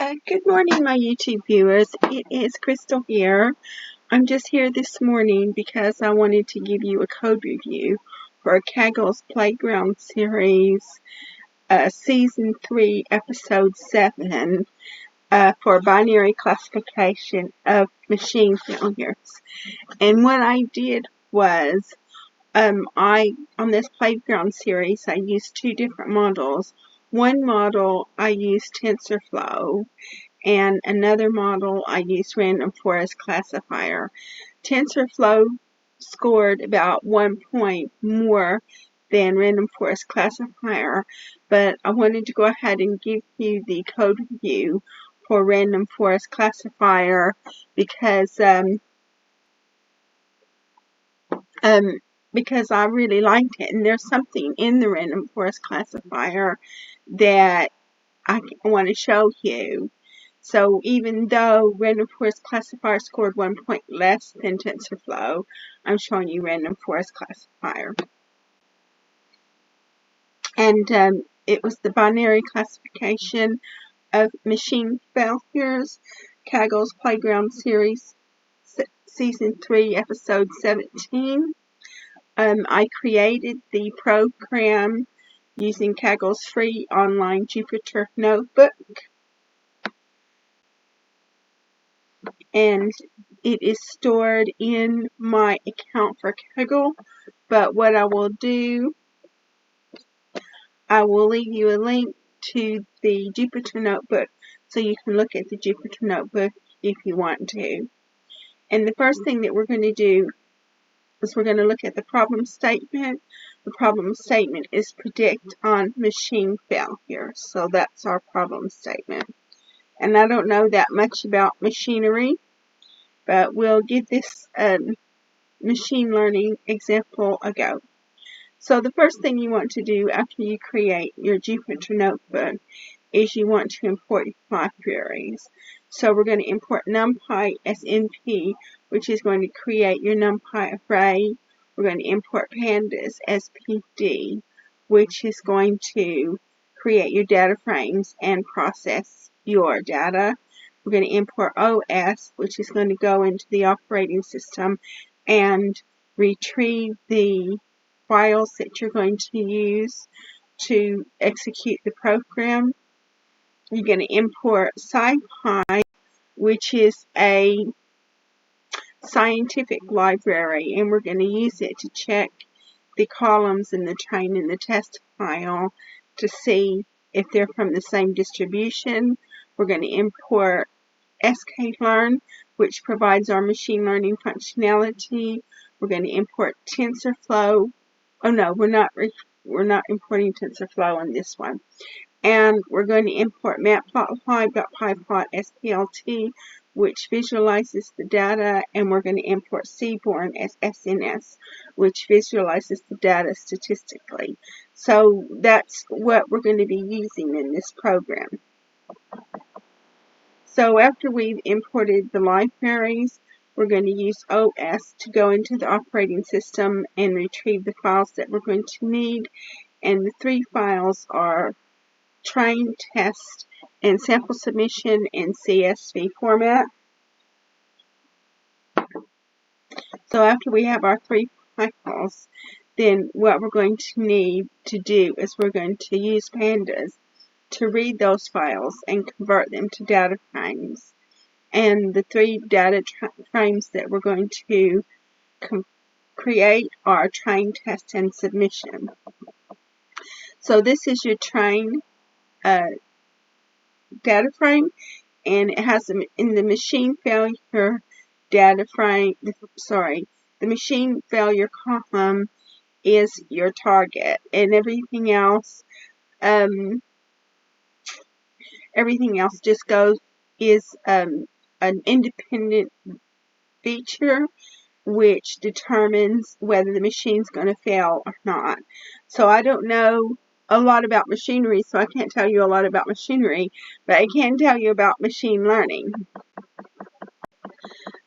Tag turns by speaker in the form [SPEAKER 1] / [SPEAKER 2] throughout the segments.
[SPEAKER 1] Good morning, my YouTube viewers. It is Crystal here. I'm just here this morning because I wanted to give you a code review for Kaggle's Playground series, Season 3, Episode 7, for binary classification of machine failures. And what I did was, on this Playground series, I used two different models. One model I used TensorFlow, and another model I used random forest classifier. TensorFlow scored about 1 point more than random forest classifier, but I wanted to go ahead and give you the code review for random forest classifier because I really liked it, and there's something in the random forest classifier that I want to show you. So even though random forest classifier scored 1 point less than TensorFlow, I'm showing you random forest classifier. And it was the binary classification of machine failures, Kaggle's Playground series, Season 3, Episode 17. I created the program using Kaggle's free online Jupyter notebook, and it is stored in my account for Kaggle. But what I will do, I will leave you a link to the Jupyter notebook so you can look at the Jupyter notebook if you want to. And the first thing that we're going to do is we're going to look at the problem statement. The problem statement is predict on machine failure. So that's our problem statement. And I don't know that much about machinery, but we'll give this machine learning example a go. So the first thing you want to do after you create your Jupyter notebook is you want to import libraries. So we're going to import NumPy as NP, which is going to create your NumPy array. We're going to import Pandas as PD, which is going to create your data frames and process your data. We're going to import OS, which is going to go into the operating system and retrieve the files that you're going to use to execute the program. You're going to import SciPy, which is a scientific library, and we're going to use it to check the columns in the train and the test file to see if they're from the same distribution. We're going to import sklearn, which provides our machine learning functionality. We're going to import TensorFlow. Oh no, we're not importing TensorFlow on this one. And we're going to import matplotlib.pyplot.splt, which visualizes the data, and we're going to import Seaborn as SNS, which visualizes the data statistically. So that's what we're going to be using in this program. So after we've imported the libraries, we're going to use OS to go into the operating system and retrieve the files that we're going to need. And the three files are train, test, and sample submission in CSV format. So after we have our three files, then what we're going to need to do is we're going to use Pandas to read those files and convert them to data frames. And the three data frames that we're going to create are train, test, and submission. So this is your train data frame, and it has in the machine failure data frame, the machine failure column is your target, and everything else just is an independent feature which determines whether the machine's going to fail or not. So I don't know a lot about machinery, so I can't tell you a lot about machinery, but I can tell you about machine learning.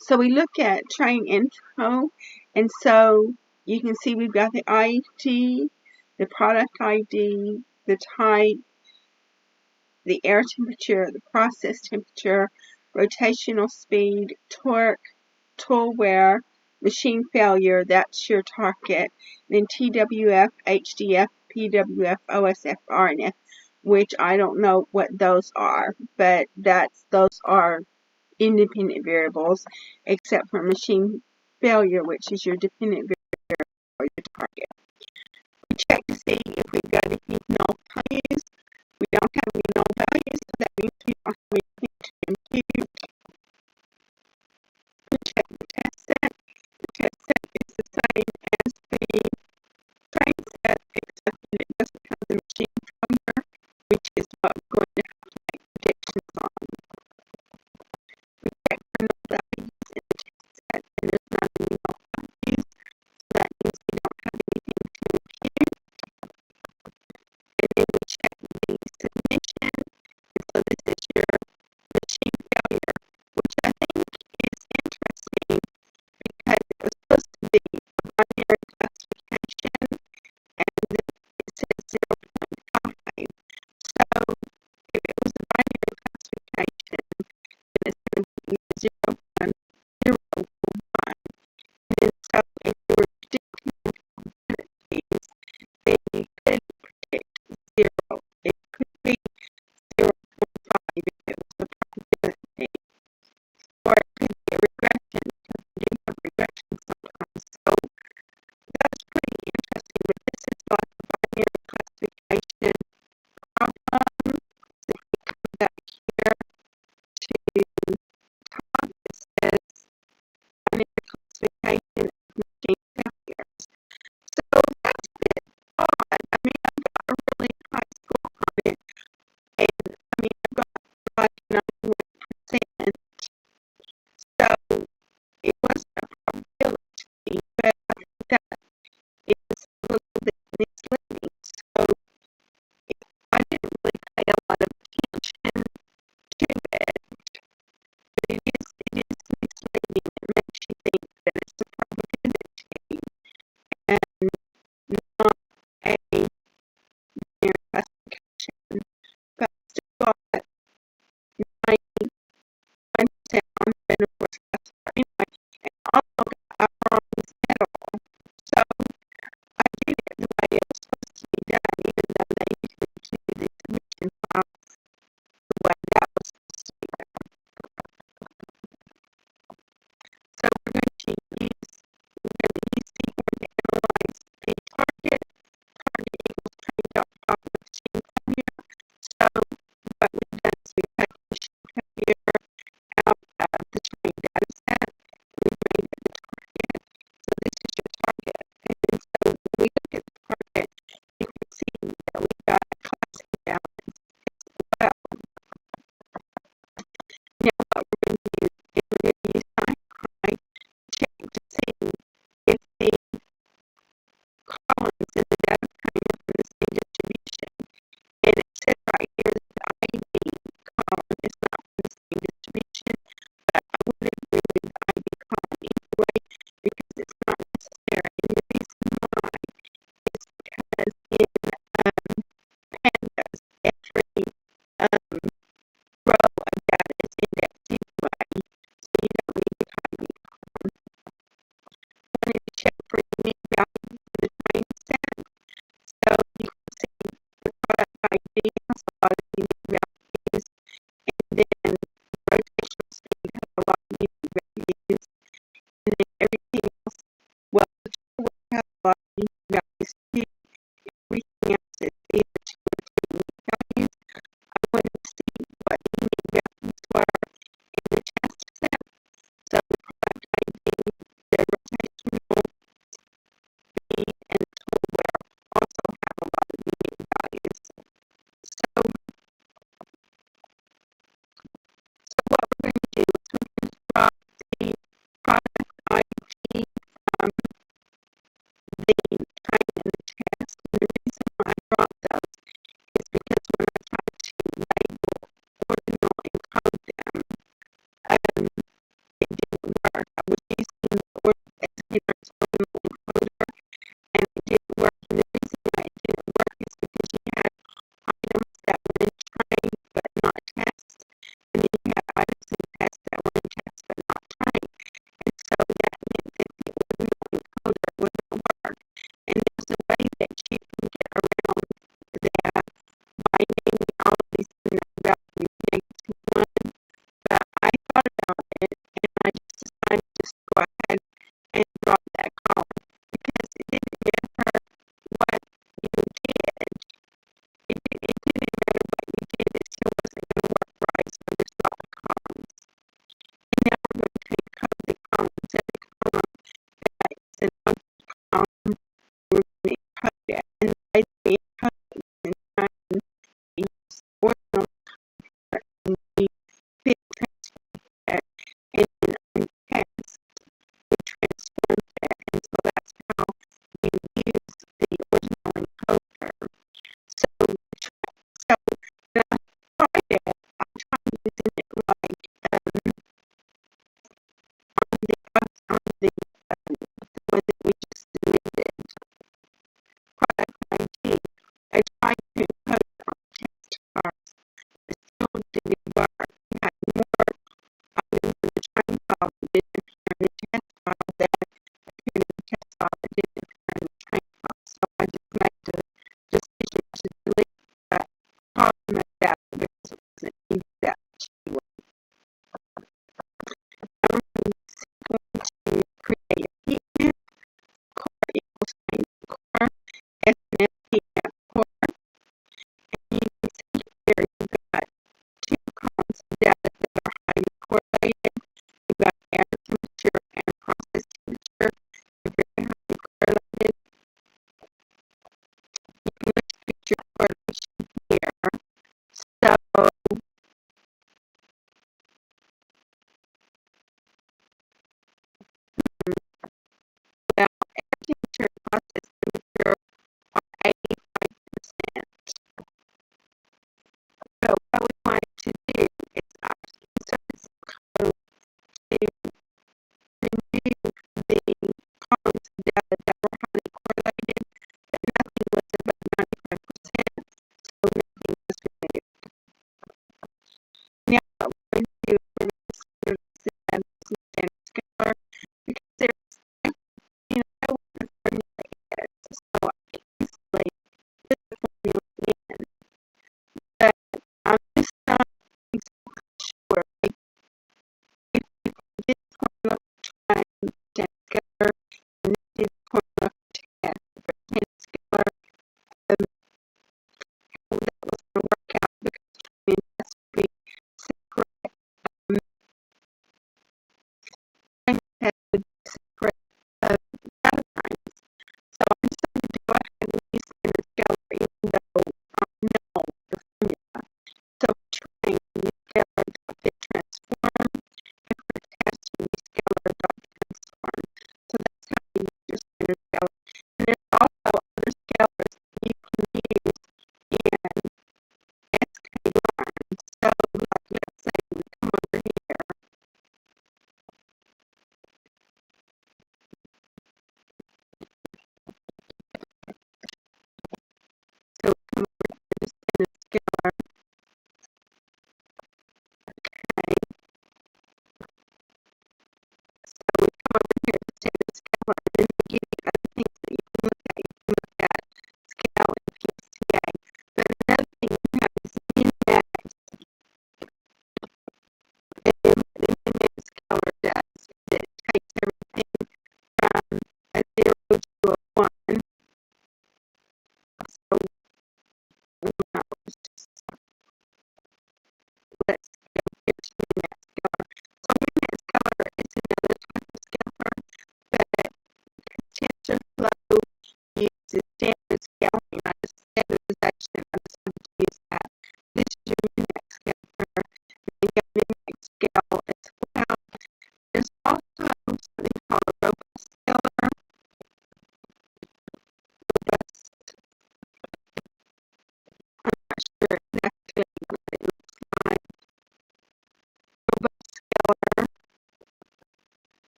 [SPEAKER 1] So we look at train info, and so you can see we've got the ID, the product ID, the type, the air temperature, the process temperature, rotational speed, torque, tool wear, machine failure, that's your target. Then TWF, HDF, PWF, OSF, RNF, which I don't know what those are, but those are independent variables, except for machine failure, which is your dependent variable or your target. We check to see if we've got any null values. We don't have any null values, so that means we don't have anything to impute. We check the test set. The test set is the same as the train set, except that it doesn't have the machine failure, which is what we're going to have to make predictions on. We check for null values in the test set, and there's not any null values, so that means we don't have anything to impute. And then we check the submission, and so this is your machine failure, which I think is interesting because it was supposed to be a binary classification, and it says 0.5. So if it was a binary classification, then it's going to be 0.01. And so if you were predicting probabilities, then you could predict 0. It could be 0.5 if it was a probability, or it could be a regression because we do have regression sometimes. So that's pretty interesting, but this is like a binary classification problem. So if we come back here to the top, it says binary classification of machine failures. So that's a bit odd. I mean, I got a really high score on it, and I mean, I got like 91%. So it wasn't a probability, but I think that is a little bit misleading. So I didn't really pay a lot of attention to it, but it is misleading. It makes you think that it's a probability and not a binary classification. But I still got 91% on the Beneford's classifier anyway, and also got Aron's medal. So I did it the way it was supposed to be done, even though they usually do the submission files the way that was supposed to be done. So we're going to use C1 to analyze a target. Target equals train.problem machine failure. So what we've done is we've taken machine failure out of the train data set, and we've made it the target. So this is your target. And so when we look at the target, you can see that we've got a class imbalance as well. Now what we're going to do is we're going to use SciPy check to see if the columns in the data frame are from the same distribution. And it says right here that the ID column is not from the same distribution, but I would agree with the ID column anyway because it's not necessary. And the reason why is because in pandas, every row of data is indexed anyway, so you don't need the ID column. I wanted to check for unique values in the train set. So you can see the product ID has a lot of unique values, and then rotational speed has a lot of unique values, and then everything else, well, the tool has a lot of unique values too. Everything else is either 2 or 3 unique values. I wanted to see what the unique values were in the test set. So the product ID, the rotational speed, and the tool wear also have a lot of unique values. So what we're going to do is we're going to drop the product ID from the train and the test. And the reason why I dropped those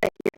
[SPEAKER 1] let your